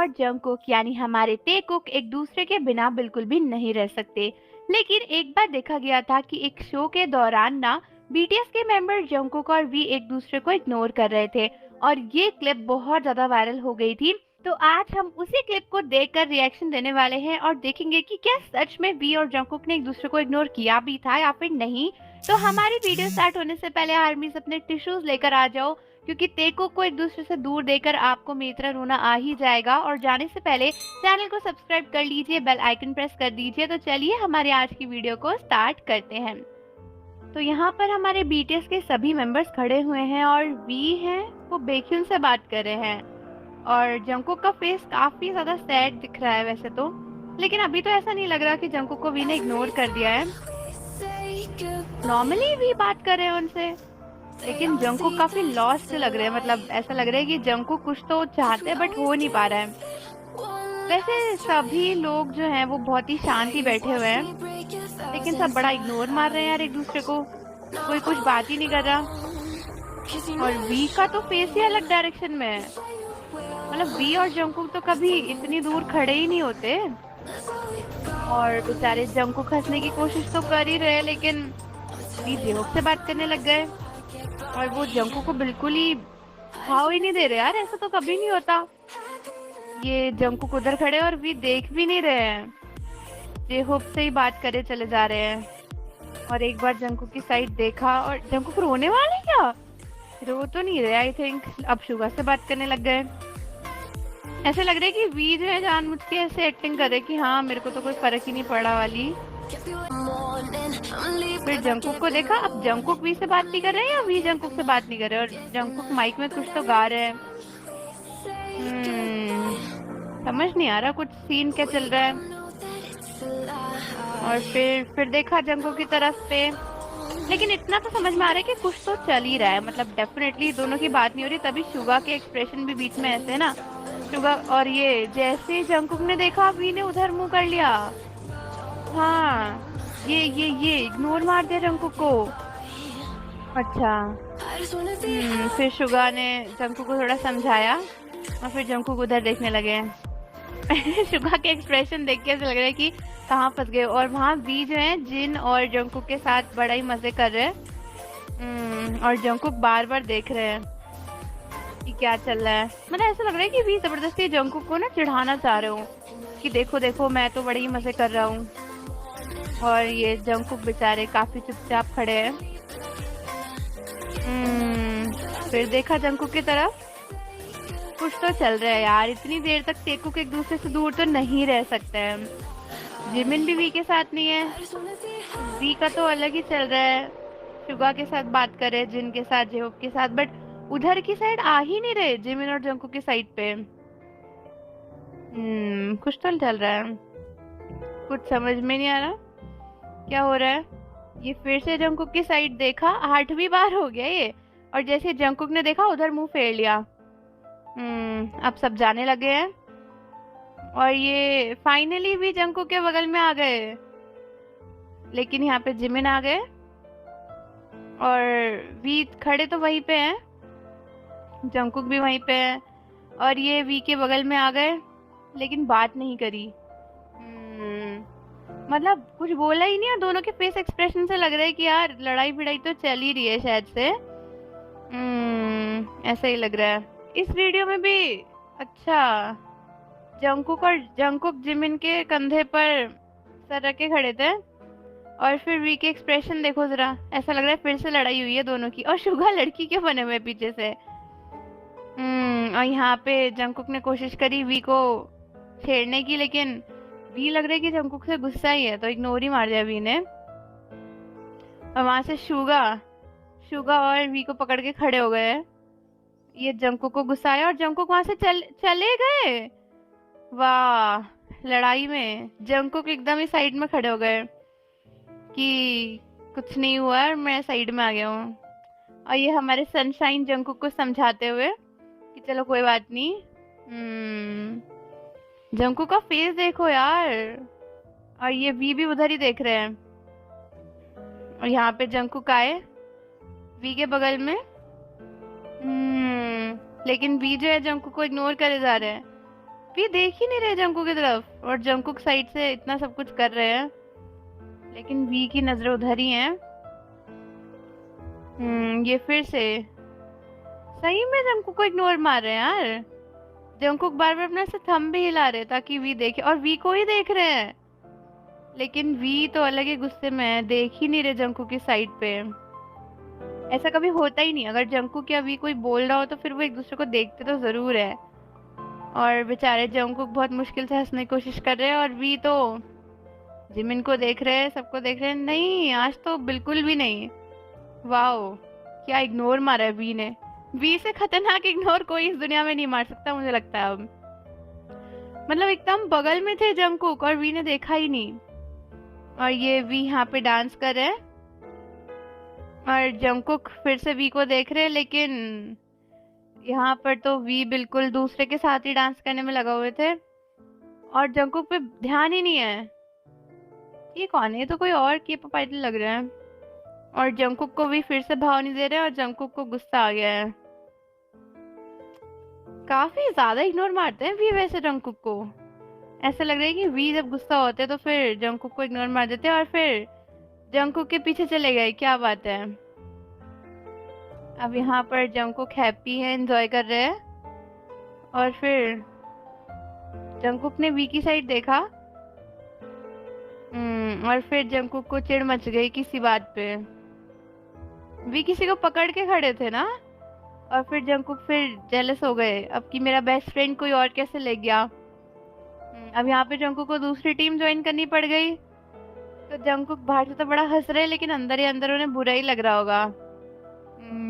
और जंगकुक यानी हमारे टेकुक एक दूसरे के बिना बिल्कुल भी नहीं रह सकते। लेकिन एक बार देखा गया था कि एक शो के दौरान ना बीटीएस के मेंबर जंगकुक और वी एक दूसरे को इग्नोर कर रहे थे और ये क्लिप बहुत ज्यादा वायरल हो गई थी। तो आज हम उसी क्लिप को देखकर रिएक्शन देने वाले हैं और देखेंगे कि क्या सच में वी और जंगकुक ने एक दूसरे को इग्नोर किया भी था या फिर नहीं। तो हमारी वीडियो स्टार्ट होने से पहले आर्मीज अपने टिश्यूज लेकर आ जाओ, क्योंकि टेकुक को एक दूसरे से दूर देकर आपको मेरी तरह रोना आ ही जाएगा। और जाने से पहले चैनल को सब्सक्राइब कर लीजिए, बेल आइकन प्रेस कर दीजिए। तो चलिए हमारे आज की वीडियो को स्टार्ट करते हैं। तो यहाँ पर हमारे बीटीएस के सभी मेंबर्स खड़े हुए हैं और वी हैं वो बेक्युन से बात कर रहे हैं और जंगकुक का फेस काफी ज्यादा सैड दिख रहा है वैसे तो, लेकिन अभी तो ऐसा नहीं लग रहा कि जंगकुक को वी ने इग्नोर कर दिया है। नॉर्मली वी बात कर रहे हैं उनसे, लेकिन जंगकुक काफी लॉस्ट लग रहे हैं। मतलब ऐसा लग रहा है कि जंगकुक कुछ तो चाहते हैं बट हो नहीं पा रहा है। वैसे सभी लोग जो हैं वो बहुत ही शांति बैठे हुए हैं, लेकिन सब बड़ा इग्नोर मार रहे हैं यार एक दूसरे को। कोई कुछ बात ही नहीं कर रहा और वी का तो फेस ही अलग डायरेक्शन में है। मतलब वी और जंगकुक तो कभी इतनी दूर खड़े ही नहीं होते। और बेचारे जंगकुक हंसने की कोशिश तो कर ही रहे, लेकिन वी जेहोक से बात करने लग गए और वो जंगकुक को बिल्कुल ही भाव ही नहीं दे रहे यार। ऐसा तो कभी नहीं होता। ये जंगकुक उधर खड़े और वी देख भी नहीं रहे हैं, जेहोक से ही बात करे चले जा रहे हैं। और एक बार जंगकुक की साइड देखा और जंगकुक रोने वाले क्या? रो तो नहीं रहे आई थिंक। अब शुगा से बात करने लग गए। ऐसे लग रहा है कि वी जो है जानबूझ के ऐसे एक्टिंग कर रहे कि हाँ मेरे को तो कोई फर्क ही नहीं पड़ा वाली। फिर जंगकुक को देखा, अब जंगकुक वी से बात नहीं कर रहे हैं या वी जंगकुक से बात नहीं कर रहे। और जंगकुक माइक में कुछ तो गा रहे हैं। समझ नहीं आ रहा कुछ सीन क्या चल रहा है। और फिर देखा जंगकुक की तरफ पे, लेकिन इतना तो समझ में आ रहा है कि कुछ तो चल ही रहा है। मतलब डेफिनेटली दोनों की बात नहीं हो रही, तभी शुगा के एक्सप्रेशन भी बीच में ऐसे ना। शुगा और ये जैसे जंगकुक ने देखा वी ने उधर मुंह कर लिया। हाँ ये इग्नोर मार दिया जंगकुक को। अच्छा। फिर शुगा ने जंगकुक को थोड़ा समझाया और फिर जंगकुक उधर देखने लगे। शुगा के एक्सप्रेशन देख के ऐसा लग रहा है कि कहाँ फंस गए। और वहाँ वी जो है जिन और जंगकुक के साथ बड़ा ही मजे कर रहे हैं। और जंगकुक बार बार देख रहे हैं कि क्या चल रहा है। मतलब ऐसा लग रहा है कि वी जबरदस्ती जंगकुक को ना चिढ़ाना चाह रहे हो कि देखो देखो मैं तो बड़े ही मजे कर रहा हूँ। और ये जंगकुक बेचारे काफी चुपचाप खड़े हैं। फिर देखा जंगकुक की तरफ, कुछ तो चल रहा है यार। इतनी देर तक टेकुक एक दूसरे से दूर तो नहीं रह सकते हैं। जिमिन भी वी के साथ नहीं है। वी का तो अलग ही चल रहा है। शुगा के साथ बात कर रहे हैं, जिन के साथ, जेहोक के साथ, बट उधर की साइड आ ही नहीं रहे जिमिन और जंगकुक की साइड पे। कुछ तो चल रहा है, कुछ समझ में नहीं आ रहा क्या हो रहा है। ये फिर से जंगकुक की साइड देखा, 8वीं बार हो गया ये। और जैसे जंगकुक ने देखा उधर मुंह फेर लिया। अब सब जाने लगे हैं और ये फाइनली भी जंगकुक के बगल में आ गए। लेकिन यहाँ पे जिमिन आ गए और वी खड़े तो वहीं पे हैं, जंगकुक भी वहीं पे है। और ये वी के बगल में आ गए लेकिन बात नहीं करी। मतलब कुछ बोला ही नहीं। और दोनों के फेस एक्सप्रेशन से लग रहा है कि यार लड़ाई भिड़ाई तो चल ही रही है शायद से। ऐसा ही लग रहा है इस वीडियो में भी। अच्छा, जंगकुक जिमिन के कंधे पर सर रख के खड़े थे और फिर वी के एक्सप्रेशन देखो जरा। ऐसा लग रहा है फिर से लड़ाई हुई है दोनों की। और शुगा लड़की क्यों बने हुए पीछे से। और यहाँ पे जंगकुक ने कोशिश करी वी को छेड़ने की, लेकिन वी लग रहा है कि जंगकुक से गुस्सा ही है तो इग्नोर ही मार दिया वी ने। और वहां से शुगा और वी को पकड़ के खड़े हो गए। ये जंगकुक को गुस्सा आया और जंगकुक वहां से चले गए। वाह, लड़ाई में जंगकुक एकदम ही साइड में खड़े हो गए कि कुछ नहीं हुआ और मैं साइड में आ गया हूँ। और ये हमारे सनशाइन जंगकुक को समझाते हुए कि चलो कोई बात नहीं। जंगकुक का फेस देखो यार। और ये वी भी उधर ही देख रहे हैं। और यहाँ पे जंगकुक आए वी के बगल में। लेकिन वी जो है जंगकुक को इग्नोर करे जा रहे हैं। वी देख ही नहीं रहे जंकुक की तरफ, और जंकुक साइड से इतना सब कुछ कर रहे हैं, लेकिन वी की नजरें उधर ही हैं। ये फिर से सही में जंकुक को इग्नोर मार रहे हैं यार। जंकुक बार बार अपना से थंब भी हिला रहे ताकि वी देखे, और वी को ही देख रहे हैं, लेकिन वी तो अलग ही गुस्से में है, देख ही नहीं रहे जंकुक की साइड पे। ऐसा कभी होता ही नहीं, अगर जंकुक या वी कोई बोल रहा हो तो फिर वो एक दूसरे को देखते तो जरूर है। और बेचारे जंकुक बहुत मुश्किल से हंसने की कोशिश कर रहे हैं, और वी तो जिमिन को देख रहे हैं, सबको देख रहे हैं। नहीं, आज तो बिल्कुल भी नहीं। वाओ, क्या इग्नोर मारा है वी ने। वी से खतरनाक इग्नोर कोई इस दुनिया में नहीं मार सकता मुझे लगता है अब। मतलब एकदम बगल में थे जंकुक और वी ने देखा ही नहीं। और ये वी यहाँ पे डांस कर रहे हैं, और जंकुक फिर से वी को देख रहे हैं, लेकिन यहाँ पर तो वी बिल्कुल दूसरे के साथ ही डांस करने में लगा हुए थे, और जंकुक पे ध्यान ही नहीं है। ये कौन है? ये तो कोई और के पॉप आइडल लग रहा है। और जंकुक को भी फिर से भाव नहीं दे रहे, और जंकुक को गुस्सा आ गया है। काफी ज्यादा इग्नोर मारते हैं वी वैसे जंकुक को। ऐसा लग रहा है कि वी जब गुस्सा होते हैं तो फिर जंकुक को इग्नोर मार देते हैं, और फिर जंकुक के पीछे चले गए। क्या बात है। अब यहाँ पर जंकुक हैप्पी है, एंजॉय कर रहे हैं, और फिर जंकुक ने वी की साइड देखा। और फिर जंकुक को चिढ़ मच गई किसी बात पे। वी किसी को पकड़ के खड़े थे ना, और फिर जंकुक फिर जेलस हो गए अब कि मेरा बेस्ट फ्रेंड कोई और कैसे ले गया। अब यहाँ पे जंकुक को दूसरी टीम ज्वाइन करनी पड़ गई। तो जंकुक बाहर से तो बड़ा हंस रहे, लेकिन अंदर ही अंदर उन्हें बुरा ही लग रहा होगा।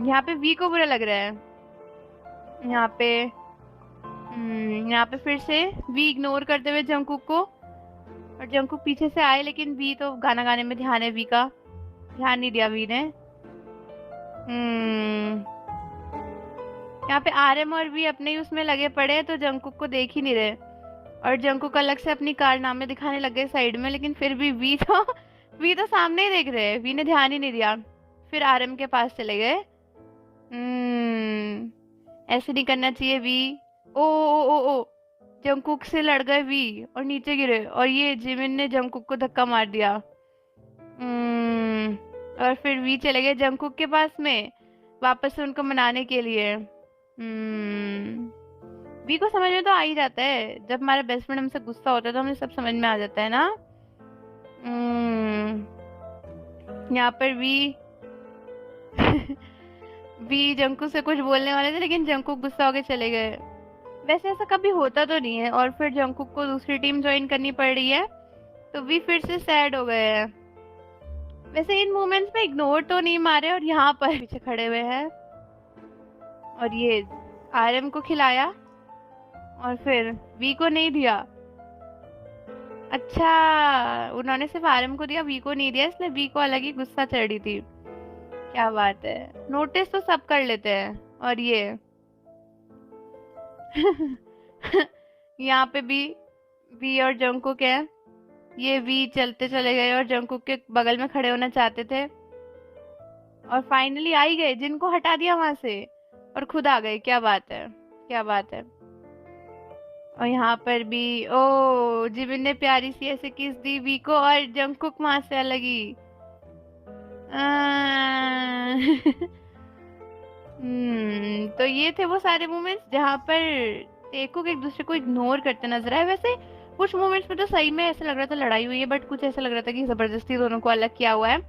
यहाँ पे वी को बुरा लग रहा है। यहाँ पे फिर से वी इग्नोर करते हुए जंकुक को, और जंकुक पीछे से आए, लेकिन वी तो गाना गाने में ध्यान है। वी का ध्यान नहीं दिया वी ने। यहाँ पे आरएम और वी अपने ही उसमें लगे पड़े, तो जंकुक को देख ही नहीं रहे, और जंकुक अलग से अपनी कारनामे दिखाने लगे साइड में, लेकिन फिर भी वी तो सामने ही देख रहे हैं। वी ने ध्यान ही नहीं दिया, फिर आरएम के पास चले गए। ऐसे नहीं करना चाहिए वी। ओ जंकुक से लड़ गए वी और नीचे गिरे, और ये जिमिन ने जंकुक को धक्का मार दिया। और फिर वी चले गए जंकुक के पास में वापस से उनको मनाने के लिए। वी को समझ में तो आ ही जाता है, जब हमारा बेस्ट फ्रेंड हमसे गुस्सा होता है तो हमें सब समझ में आ जाता है ना। यहाँ पर वी वी जंकुक से कुछ बोलने वाले थे, लेकिन जंकुक गुस्सा होके चले गए। वैसे ऐसा कभी होता तो नहीं है, और फिर जंकुक को दूसरी टीम ज्वाइन करनी पड़ रही है, तो वी फिर से सैड हो गए हैं। वैसे इन मोमेंट्स में इग्नोर तो नहीं मारे, और यहाँ पर पीछे खड़े हुए हैं, और ये आरएम को खिलाया और फिर वी को नहीं दिया। अच्छा, उन्होंने सिर्फ आरएम को दिया, वी को नहीं दिया, इसलिए वी को अलग ही गुस्सा चढ़ रही थी। क्या बात है, नोटिस तो सब कर लेते हैं। और ये यहाँ पे भी वी और जंकुक है। ये वी चलते चले गए और जंकुक के बगल में खड़े होना चाहते थे, और फाइनली आ ही गए, जिनको हटा दिया वहां से, और खुद आ गए। क्या बात है, क्या बात है। और यहाँ पर भी जिमिन ने प्यारी सी ऐसे किस दी वी को, और जंकुक वहां से अलग ही। तो ये थे वो सारे मोमेंट्स जहाँ पर टेकुक एक दूसरे को इग्नोर करते नजर आए। वैसे कुछ मोमेंट्स में तो सही में ऐसा लग रहा था लड़ाई हुई है, बट कुछ ऐसा लग रहा था कि जबरदस्ती दोनों को अलग किया हुआ है।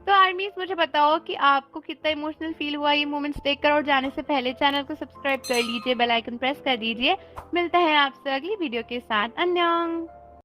तो आर्मीज, मुझे बताओ कि आपको कितना इमोशनल फील हुआ ये मोमेंट्स देखकर, और जाने से पहले चैनल को सब्सक्राइब कर लीजिए, बेल आइकन प्रेस कर दीजिए। मिलते हैं आपसे अगली वीडियो के साथ। अन्यंग।